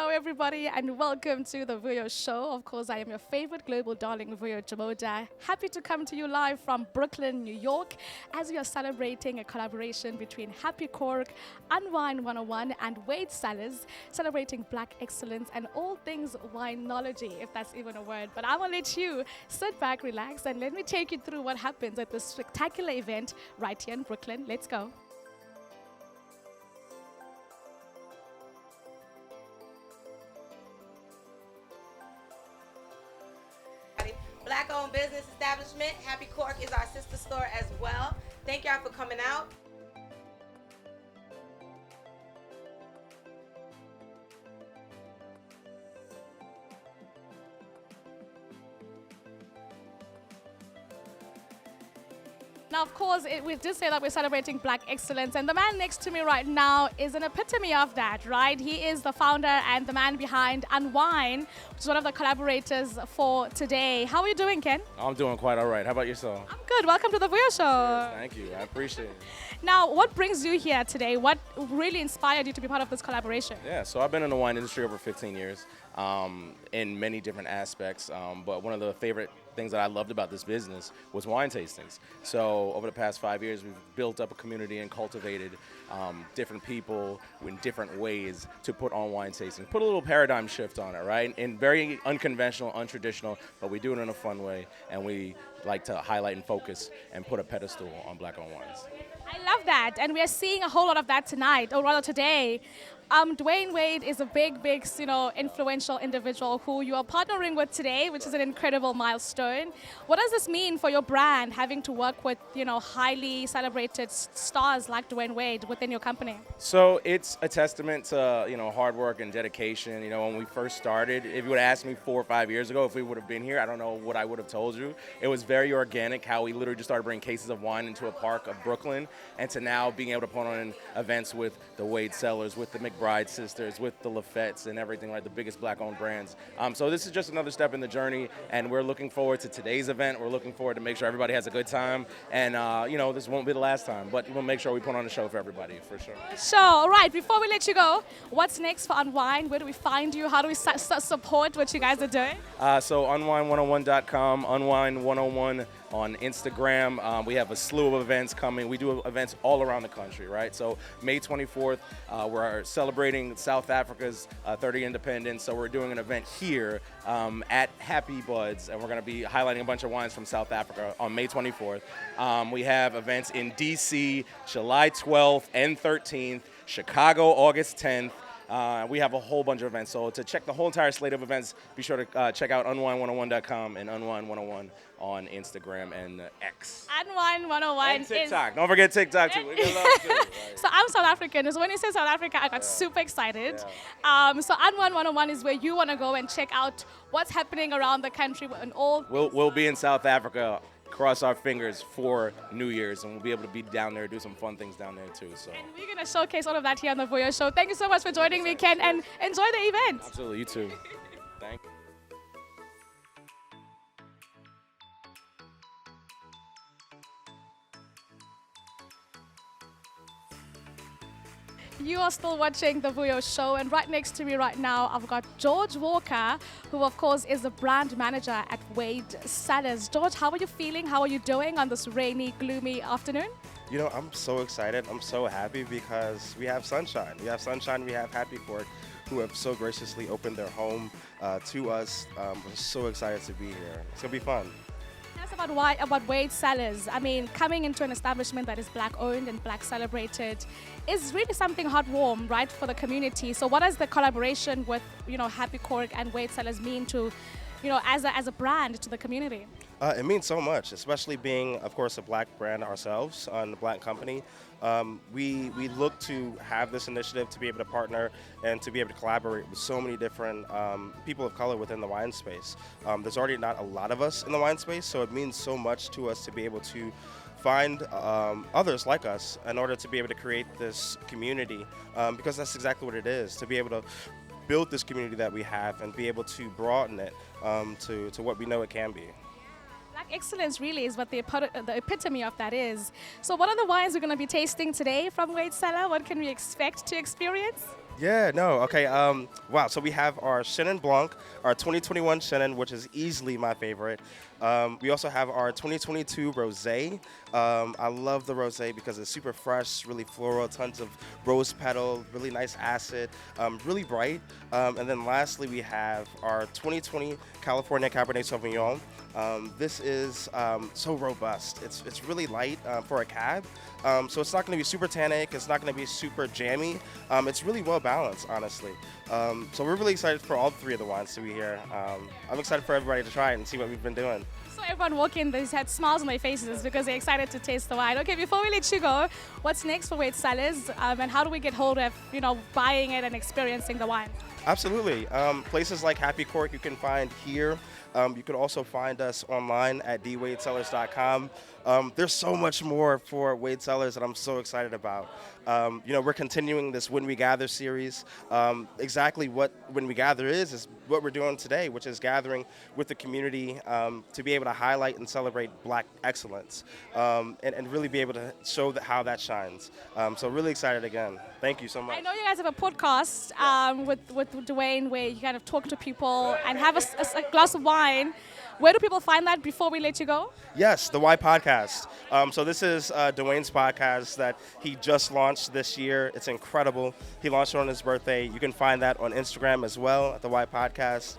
Hello, everybody, and welcome to the Vuyo Show. Of course, I am your favorite global darling, Vuyo Jamoda. Happy to come to you live from Brooklyn, New York, as we are celebrating a collaboration between Happy Cork, Unwine 101, and Wade Cellars, celebrating Black excellence and all things winology, if that's even a word. But I'm going to let you sit back, relax, and let me take you through what happens at this spectacular event right here in Brooklyn. Let's go. Black-owned business establishment. Happy Cork is our sister store as well. Thank y'all for coming out. Now, of course, we did say that we're celebrating Black excellence, and the man next to me right now is an epitome of that, right? He is the founder and the man behind Unwine, which is one of the collaborators for today. How are you doing, Ken? I'm doing quite all right. How about yourself? I'm good. Welcome to the Vuyo Show. Thank you. I appreciate it. Now, what brings you here today? What really inspired you to be part of this collaboration? Yeah, so I've been in the wine industry over 15 years in many different aspects, but one of the favorite things that I loved about this business was wine tastings. So over the past 5 years, we've built up a community and cultivated different people in different ways to put on wine tasting. Put a little paradigm shift on it, right? And very unconventional, untraditional, but we do it in a fun way, and we like to highlight and focus and put a pedestal on Black-owned wines. I love that, and we are seeing a whole lot of that tonight, or rather today. Dwayne Wade is a big, influential individual who you are partnering with today, which is an incredible milestone. What does this mean for your brand, having to work with, highly celebrated stars like Dwayne Wade within your company? So it's a testament to, hard work and dedication. When we first started, if you would have asked me 4 or 5 years ago if we would have been here, I don't know what I would have told you. It was very organic how we literally just started bringing cases of wine into a park of Brooklyn, and to now being able to put on events with the Wade Cellars, with the McBride sisters, with the Lafettes and everything, like the biggest Black-owned brands. So this is just another step in the journey, and we're looking forward to today's event. We're looking forward to make sure everybody has a good time, and this won't be the last time, but we'll make sure we put on a show for everybody, for sure. Sure. All right. Before we let you go, what's next for Unwine? Where do we find you? How do we support what you guys are doing? So unwine101.com, unwine101 on Instagram. We have a slew of events coming. We do events all around the country, right? So May 24th, we're celebrating South Africa's 30th independence. So we're doing an event here at Happy Buds, and we're going to be highlighting a bunch of wines from South Africa on May 24th. We have events in DC, July 12th and 13th, Chicago, August 10th. We have a whole bunch of events. So to check the whole entire slate of events, be sure to check out unwine101.com and unwine101 on Instagram and X. Unwine 101 and TikTok. Don't forget TikTok too. We get love too. Right. So I'm South African. So when you say South Africa, I got super excited. Yeah. So Unwine 101 is where you want to go and check out what's happening around the country and all. We'll be in South Africa. Cross our fingers for New Year's, and we'll be able to be down there, do some fun things down there too. So. And we're going to showcase all of that here on the Vuyo Show. Thank you so much for joining me, Ken, and enjoy the event. Absolutely, you too. Thank you. You are still watching the Vuyo Show, and right next to me right now, I've got George Walker, who of course is the brand manager at Wade Cellars. George, how are you feeling? How are you doing on this rainy, gloomy afternoon? I'm so excited. I'm so happy because we have sunshine. We have sunshine. We have Happy Cork, who have so graciously opened their home to us. We're so excited to be here. It's gonna be fun. Tell us about Wade Cellars. I mean, coming into an establishment that is Black-owned and Black-celebrated is really something heartwarming, right, for the community. So what does the collaboration with, Happy Cork and Wade Cellars mean to, as a brand to the community? It means so much, especially being, of course, a Black brand ourselves, a Black company. We look to have this initiative to be able to partner and to be able to collaborate with so many different people of color within the wine space. There's already not a lot of us in the wine space, so it means so much to us to be able to find others like us in order to be able to create this community, because that's exactly what it is, to be able to build this community that we have and be able to broaden it to what we know it can be. Black excellence really is what the epitome of that is. So what are the wines we're going to be tasting today from Wade Cellar? What can we expect to experience? Yeah, no, okay. Wow, so we have our Chenin Blanc, our 2021 Chenin, which is easily my favorite. We also have our 2022 Rosé. I love the Rosé because it's super fresh, really floral, tons of rose petal, really nice acid, really bright. And then lastly, we have our 2020 California Cabernet Sauvignon. This is so robust. It's really light for a cab, so it's not going to be super tannic. It's not going to be super jammy. It's really well balanced, honestly. So we're really excited for all three of the wines to be here. I'm excited for everybody to try it and see what we've been doing. So everyone walking, they've had smiles on their faces because they're excited to taste the wine. Okay, before we let you go, what's next for Wade Cellars, and how do we get hold of, buying it and experiencing the wine? Absolutely. Places like Happy Cork you can find here. You can also find us online at dwadecellars.com. There's so much more for Wade Cellars that I'm so excited about. We're continuing this When We Gather series. Exactly what When We Gather is what we're doing today, which is gathering with the community to be able to highlight and celebrate Black excellence and really be able to show how that shines. So really excited again. Thank you so much. I know you guys have a podcast with Dwayne where you kind of talk to people and have a glass of wine. Where do people find that before we let you go? Yes, the Why Podcast. So this is Dwayne's podcast that he just launched this year. It's incredible. He launched it on his birthday. You can find that on Instagram as well at the Why Podcast.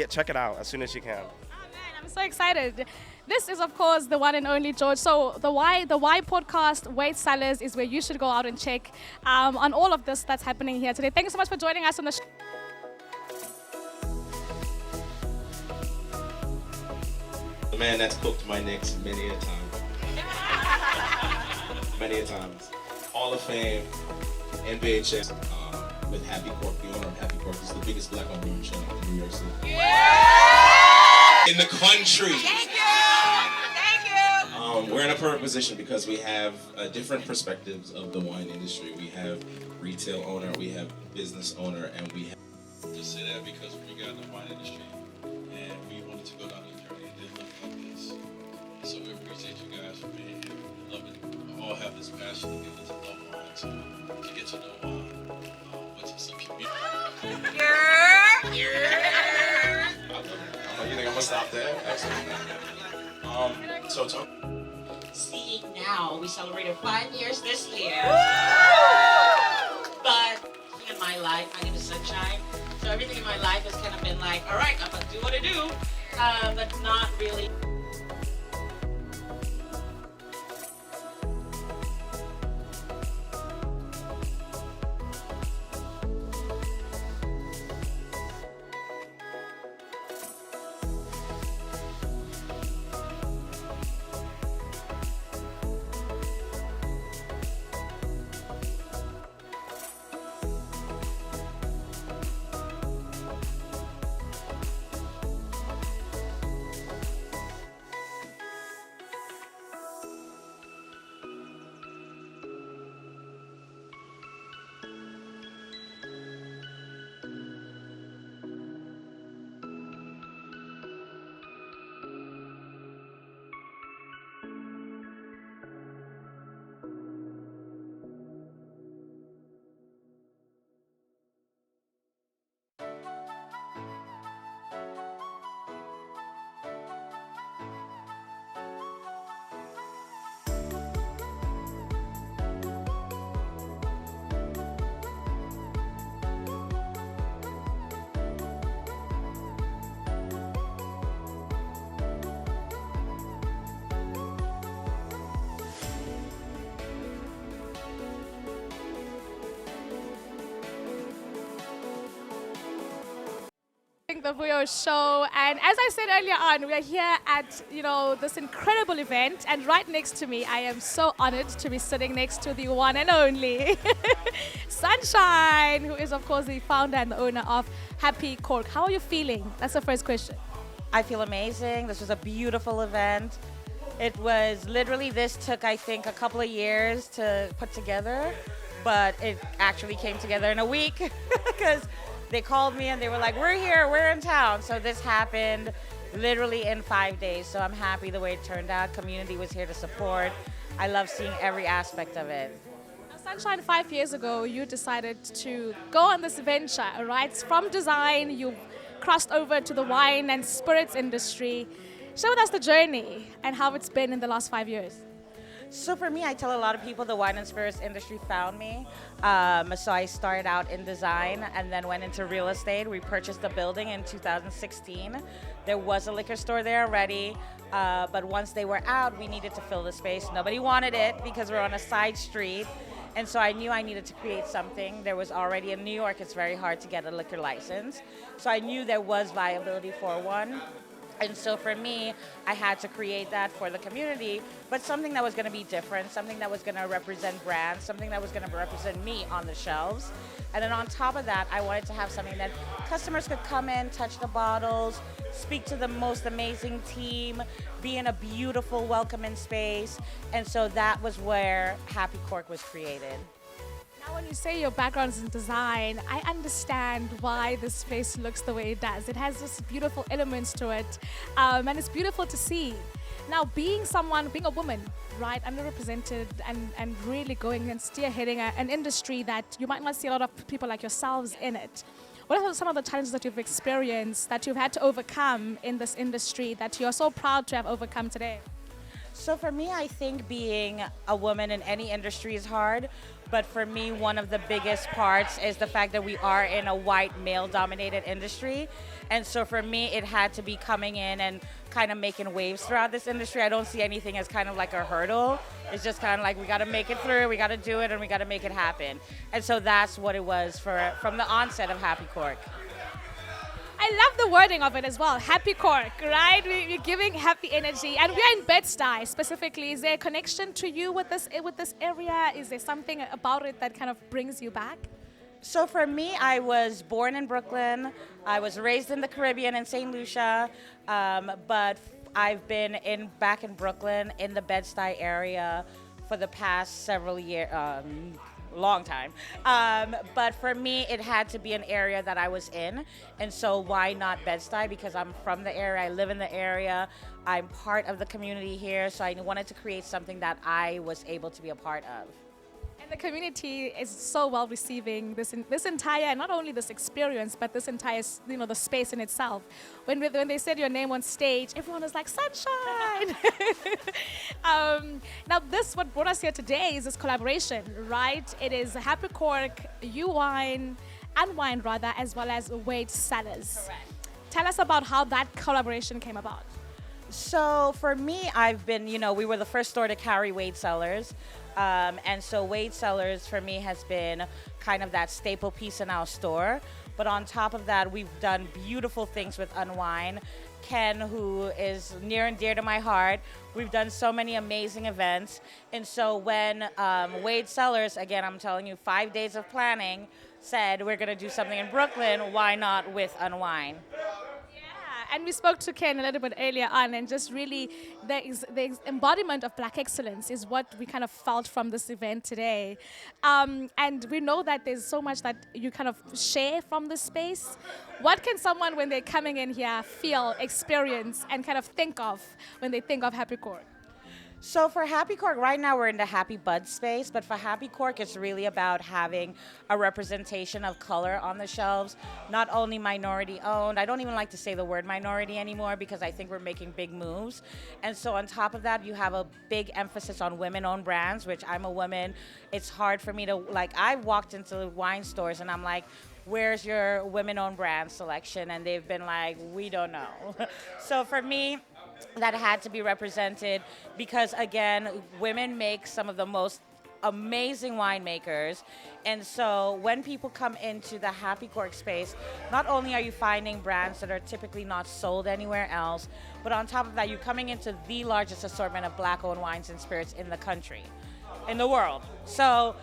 Check it out as soon as you can. Oh man, I'm so excited. This is, of course, the one and only George. So the Why Podcast, Wade Cellars, is where you should go out and check on all of this that's happening here today. Thank you so much for joining us on the show. The man that's cooked my Knicks many a time. Many a times. Hall of Fame, NBA champ, with Happy Cork, the owner of Happy Cork. Is the biggest black-owned brewing chain in New York City. Yeah! In the country. Thank you. Thank you. We're in a perfect position because we have different perspectives of the wine industry. We have retail owner, we have business owner, and we have... Just say that because we got in the wine industry and we wanted to go down this journey and then look like this. And so we appreciate you guys for being here. We love it. We all have this passion to get to love wine, to get to know wine, which is a community. I love it. You think I'm gonna stop there? Absolutely. So talk. Seeing now, we celebrated 5 years this year. But in my life, I need the sunshine. So everything in my life has kind of been like, all right, I'm gonna do what I do, but not really. The Vuyo Show, and as I said earlier on, we are here at this incredible event, and right next to me, I am so honored to be sitting next to the one and only Sunshine, who is of course the founder and the owner of Happy Cork. How are you feeling? That's the first question. I feel amazing. This was a beautiful event. It was literally, this took I think a couple of years to put together, but it actually came together in a week because they called me and they were like, we're here, we're in town. So this happened literally in 5 days. So I'm happy the way it turned out. Community was here to support. I love seeing every aspect of it. Sunshine, 5 years ago, you decided to go on this venture, right? From design, you crossed over to the wine and spirits industry. Share with us the journey and how it's been in the last 5 years. So for me, I tell a lot of people the wine and spirits industry found me. So I started out in design and then went into real estate. We purchased the building in 2016. There was a liquor store there already, but once they were out, we needed to fill the space. Nobody wanted it because we're on a side street. And so I knew I needed to create something. There was already in New York, it's very hard to get a liquor license. So I knew there was viability for one. And so for me, I had to create that for the community, but something that was going to be different, something that was going to represent brands, something that was going to represent me on the shelves. And then on top of that, I wanted to have something that customers could come in, touch the bottles, speak to the most amazing team, be in a beautiful, welcoming space. And so that was where Happy Cork was created. Now, when you say your background is in design, I understand why this space looks the way it does. It has this beautiful elements to it, and it's beautiful to see. Now, being a woman, right, underrepresented, and really going and spearheading an industry that you might not see a lot of people like yourselves in it. What are some of the challenges that you've experienced, that you've had to overcome in this industry, that you're so proud to have overcome today? So for me, I think being a woman in any industry is hard. But for me, one of the biggest parts is the fact that we are in a white male-dominated industry. And so for me, it had to be coming in and kind of making waves throughout this industry. I don't see anything as kind of like a hurdle. It's just kind of like we got to make it through, we got to do it, and we got to make it happen. And so that's what it was from the onset of Happy Cork. I love the wording of it as well. Happy Cork, right? We're giving happy energy, and we're in Bed-Stuy specifically. Is there a connection to you with this area? Is there something about it that kind of brings you back? So for me, I was born in Brooklyn. I was raised in the Caribbean in St. Lucia, but I've been back in Brooklyn in the Bed-Stuy area for the past several years. Long time. But for me, it had to be an area that I was in. And so why not Bed-Stuy? Because I'm from the area, I live in the area, I'm part of the community here. So I wanted to create something that I was able to be a part of. And the community is so well receiving this entire, not only this experience, but this entire, the space in itself. When they said your name on stage, everyone was like, Sunshine! Now what brought us here today is this collaboration, right? It is Happy Cork, Unwine, as well as Cellars. Correct. Tell us about how that collaboration came about. So for me, I've been, we were the first store to carry Cellars. And so Cellars for me has been kind of that staple piece in our store. But on top of that, we've done beautiful things with Unwine. Ken, who is near and dear to my heart, we've done so many amazing events. And so when Cellars, again, I'm telling you, 5 days of planning, said we're going to do something in Brooklyn, why not with Unwine? And we spoke to Ken a little bit earlier on, and just really the embodiment of Black excellence is what we kind of felt from this event today. And we know that there's so much that you kind of share from this space. What can someone, when they're coming in here, feel, experience, and kind of think of when they think of Happy Cork? So for Happy Cork, right now we're in the Happy Bud space, but for Happy Cork, it's really about having a representation of color on the shelves, not only minority owned. I don't even like to say the word minority anymore because I think we're making big moves. And so on top of that, you have a big emphasis on women-owned brands, which I'm a woman. It's hard for me to, I walked into wine stores and I'm like, where's your women-owned brand selection? And they've been like, we don't know. So for me, that had to be represented because, again, women make some of the most amazing winemakers. And so when people come into the Happy Cork space, not only are you finding brands that are typically not sold anywhere else, but on top of that, you're coming into the largest assortment of Black-owned wines and spirits in the country, in the world. So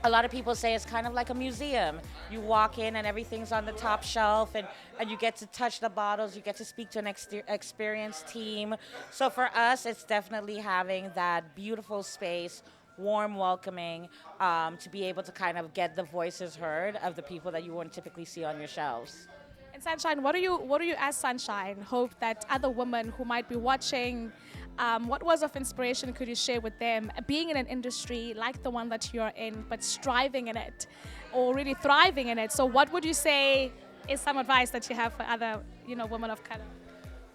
a lot of people say it's kind of like a museum. You walk in and everything's on the top shelf and you get to touch the bottles, you get to speak to an experienced team. So for us, it's definitely having that beautiful space, warm, welcoming, to be able to kind of get the voices heard of the people that you wouldn't typically see on your shelves. And Sunshine, what do you as Sunshine hope that other women who might be watching What was of inspiration could you share with them, being in an industry like the one that you're in, but striving in it, or really thriving in it? So what would you say is some advice that you have for other, women of color?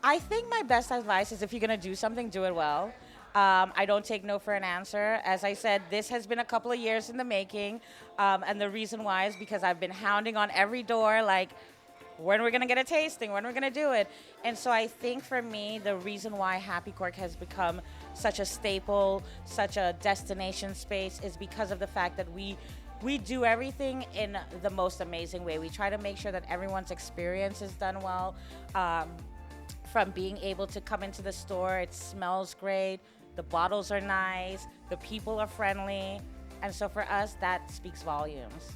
I think my best advice is if you're going to do something, do it well. I don't take no for an answer. As I said, this has been a couple of years in the making. And the reason why is because I've been hounding on every door, like, when we're going to get a tasting, when we're going to do it. And so I think for me, the reason why Happy Cork has become such a staple, such a destination space is because of the fact that we do everything in the most amazing way. We try to make sure that everyone's experience is done well. From being able to come into the store, it smells great, the bottles are nice, the people are friendly. And so for us, that speaks volumes.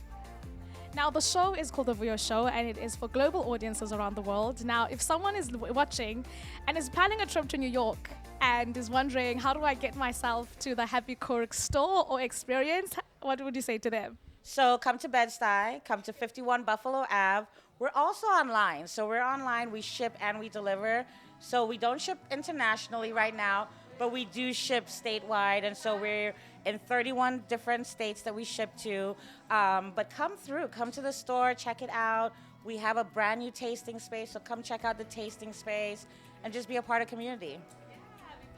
Now, the show is called The Vuyo Show, and it is for global audiences around the world. Now, if someone is watching and is planning a trip to New York and is wondering, how do I get myself to the Happy Cork store or experience, what would you say to them? So come to Bed-Stuy, come to 51 Buffalo Ave. We're also online. So we're online, we ship and we deliver. So we don't ship internationally right now, but we do ship statewide. And so we're in 31 different states that we ship to. But come through, come to the store, check it out. We have a brand new tasting space, so come check out the tasting space and just be a part of the community.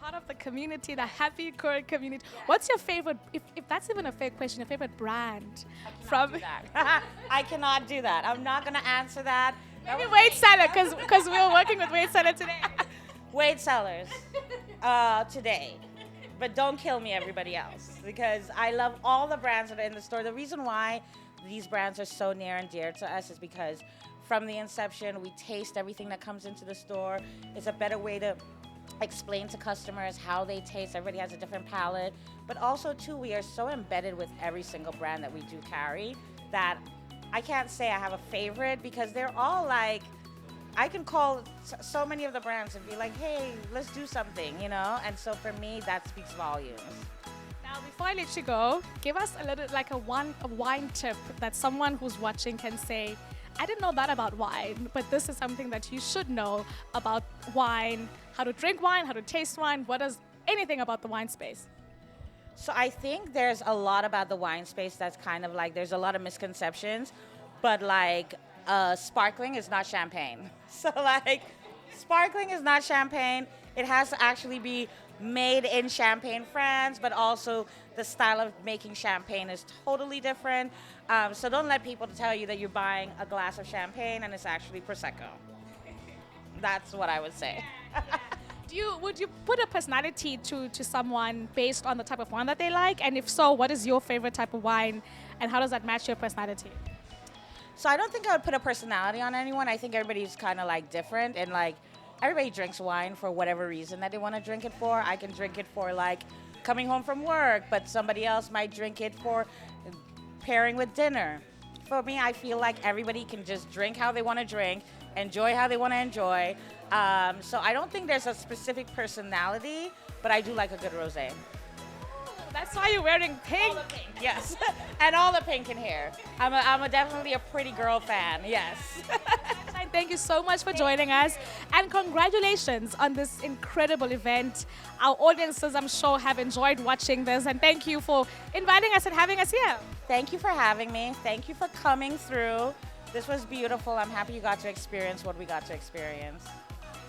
Part of the community, the Happy Cork community. What's your favorite, if that's even a fair question, your favorite brand? I cannot do that. I'm not going to answer that. Maybe Wade Cellar, because we were working with Wade Cellar today. Wade Cellars today. But don't kill me, everybody else, because I love all the brands that are in the store. The reason why these brands are so near and dear to us is because from the inception, we taste everything that comes into the store. It's a better way to explain to customers how they taste. Everybody has a different palate. But also, too, we are so embedded with every single brand that we do carry that I can't say I have a favorite because they're all like, I can call so many of the brands and be like, hey, let's do something, And so for me, that speaks volumes. Now, before I let you go, give us a little, like a wine tip that someone who's watching can say, I didn't know that about wine, but this is something that you should know about wine, how to drink wine, how to taste wine. What is anything about the wine space? So I think there's a lot about the wine space that's kind of like, there's a lot of misconceptions, but like sparkling is not champagne. So like sparkling is not champagne. It has to actually be made in Champagne, France, but also the style of making champagne is totally different. So don't let people tell you that you're buying a glass of champagne and it's actually Prosecco. That's what I would say. Would you put a personality to someone based on the type of wine that they like? And if so, what is your favorite type of wine and how does that match your personality? So I don't think I would put a personality on anyone. I think everybody's kind of like different and like everybody drinks wine for whatever reason that they want to drink it for. I can drink it for like coming home from work, but somebody else might drink it for pairing with dinner. For me, I feel like everybody can just drink how they want to drink, enjoy how they want to enjoy. So I don't think there's a specific personality, but I do like a good rosé. That's why you're wearing pink. All the pink, yes. And all the pink in here. I'm definitely a pretty girl fan, yes. Thank you so much for joining us. And congratulations on this incredible event. Our audiences, I'm sure, have enjoyed watching this. And thank you for inviting us and having us here. Thank you for having me. Thank you for coming through. This was beautiful. I'm happy you got to experience what we got to experience.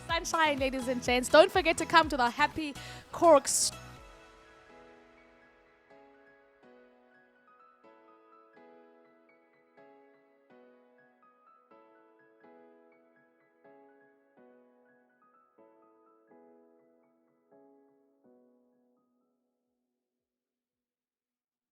Sunshine, ladies and gents. Don't forget to come to the Happy Cork